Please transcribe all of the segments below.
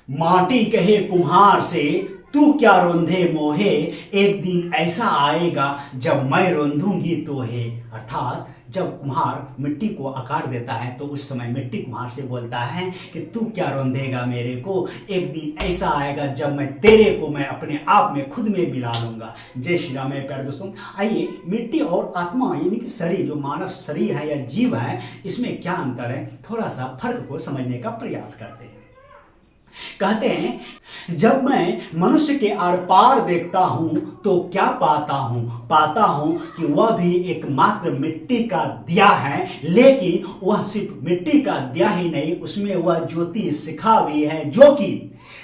माटी कहे कुम्हार से तू क्या रोंधे मोहे, एक दिन ऐसा आएगा जब मैं रोंधूंगी तोहे। अर्थात जब कुम्हार मिट्टी को आकार देता है तो उस समय मिट्टी कुम्हार से बोलता है कि तू क्या रोंधेगा मेरे को, एक दिन ऐसा आएगा जब मैं तेरे को मैं अपने आप में खुद में मिला लूंगा। जय श्री राम मेरे प्यारे दोस्तों। आइए मिट्टी और आत्मा यानी कि शरीर, जो मानव शरीर है या जीव है, इसमें क्या अंतर है, थोड़ा सा फर्क को समझने का प्रयास करते हैं। कहते हैं जब मैं मनुष्य के आर पार देखता हूं तो क्या पाता हूं कि वह भी एकमात्र मिट्टी का दिया है, लेकिन वह सिर्फ मिट्टी का दिया ही नहीं, उसमें वह ज्योति शिखा भी है जो कि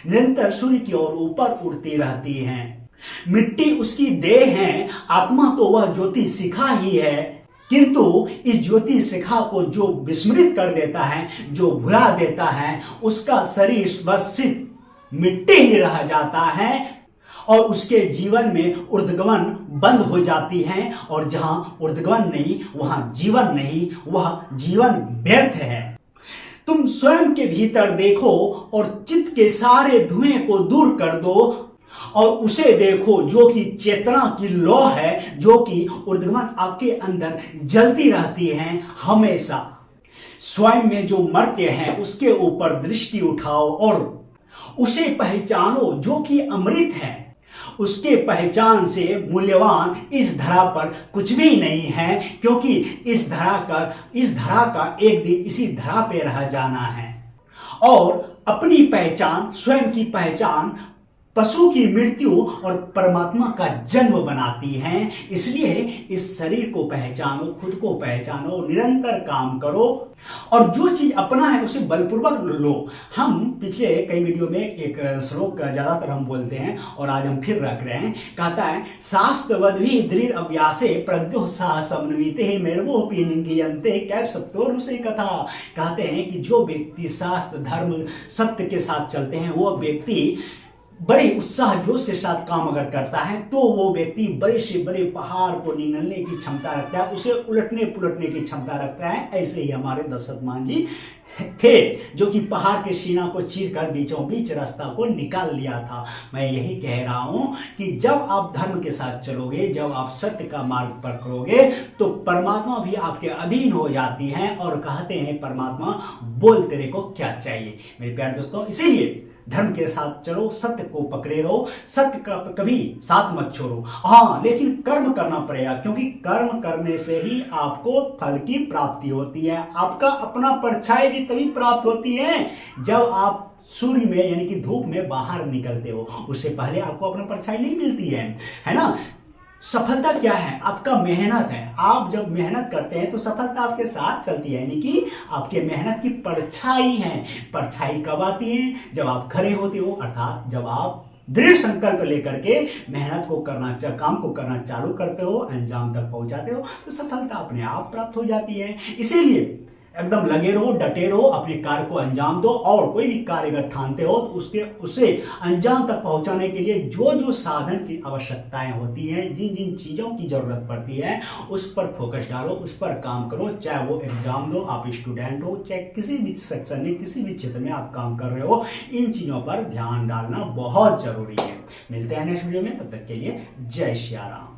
निरंतर सूर्य की ओर ऊपर उड़ती रहती है। मिट्टी उसकी देह है, आत्मा तो वह ज्योति शिखा ही है, किंतु इस ज्योति शिखा को जो विस्मृत कर देता है, जो भुला देता है, उसका शरीर बस सिर्फ मिट्टी ही रह जाता है और उसके जीवन में ऊर्ध्वगमन बंद हो जाती है। और जहां ऊर्ध्वगमन नहीं वहां जीवन नहीं, वह जीवन व्यर्थ है। तुम स्वयं के भीतर देखो और चित्त के सारे धुएं को दूर कर दो और उसे देखो जो कि चेतना की लौ है, जो कि ऊर्ध्वगमन आपके अंदर जलती रहती है हमेशा। स्वयं में जो मर्त्य है उसके ऊपर दृष्टि उठाओ और उसे पहचानो जो कि अमृत है। उसके पहचान से मूल्यवान इस धरा पर कुछ भी नहीं है, क्योंकि इस धरा का एक दिन इसी धरा पे रह जाना है। और अपनी पहचान, स्वयं की पहचान पशु की मृत्यु और परमात्मा का जन्म बनाती है। इसलिए इस शरीर को पहचानो, खुद को पहचानो, निरंतर काम करो और जो चीज अपना है उसे बलपूर्वक लो। हम पिछले कई वीडियो में एक श्लोक ज्यादातर हम बोलते हैं और आज हम फिर रख रहे हैं। कहता है शास्त्रवद्भि दृढ़ अभ्यासे प्रज्ञो समन्विते मेरवोपि निगीयन्ते कैव सत्यो रुषे कथा। कहते हैं कि जो व्यक्ति शास्त्र धर्म सत्य के साथ चलते हैं, वो व्यक्ति बड़े उत्साह जोश के साथ काम अगर करता है तो वो व्यक्ति बड़े से बड़े पहाड़ को निगलने की क्षमता रखता है, उसे उलटने पुलटने की क्षमता रखता है। ऐसे ही हमारे दशरथ मान जी थे जो कि पहाड़ के सीना को चीर कर बीचों बीच रास्ता को निकाल लिया था। मैं यही कह रहा हूं कि जब आप धर्म के साथ चलोगे, जब आप सत्य का मार्ग पर करोगे तो परमात्मा भी आपके अधीन हो जाती है। और कहते हैं परमात्मा बोल तेरे को क्या चाहिए। मेरे प्यारे दोस्तों, इसीलिए धर्म के साथ चलो, सत्य को पकड़े रहो, सत्य का कभी साथ मत छोड़ो। हाँ, लेकिन कर्म करना पड़ेगा, क्योंकि कर्म करने से ही आपको फल की प्राप्ति होती है। आपका अपना परछाई भी तभी प्राप्त होती है जब आप सूर्य में यानी कि धूप में बाहर निकलते हो। उससे पहले आपको अपना परछाई नहीं मिलती है ना। सफलता क्या है? आपका मेहनत है। आप जब मेहनत करते हैं तो सफलता आपके साथ चलती है, यानी कि आपके मेहनत की परछाई है। परछाई कब आती है? जब आप खड़े होते हो, अर्थात जब आप दृढ़ संकल्प लेकर के मेहनत को काम को करना चालू करते हो, अंजाम तक पहुंचाते हो, तो सफलता अपने आप प्राप्त हो जाती है। इसीलिए एकदम लगे रहो, डटे रहो, अपने कार्य को अंजाम दो। और कोई भी कार्य अगर ठानते हो तो उसे अंजाम तक पहुंचाने के लिए जो जो साधन की आवश्यकताएं होती हैं, जिन जिन चीज़ों की जरूरत पड़ती है, उस पर फोकस डालो, उस पर काम करो। चाहे वो एग्जाम दो, आप स्टूडेंट हो, चाहे किसी भी सेक्शन में, किसी भी क्षेत्र में आप काम कर रहे हो, इन चीज़ों पर ध्यान डालना बहुत जरूरी है। मिलते हैं नेक्स्ट वीडियो में, तब तक के लिए जय श्री राम।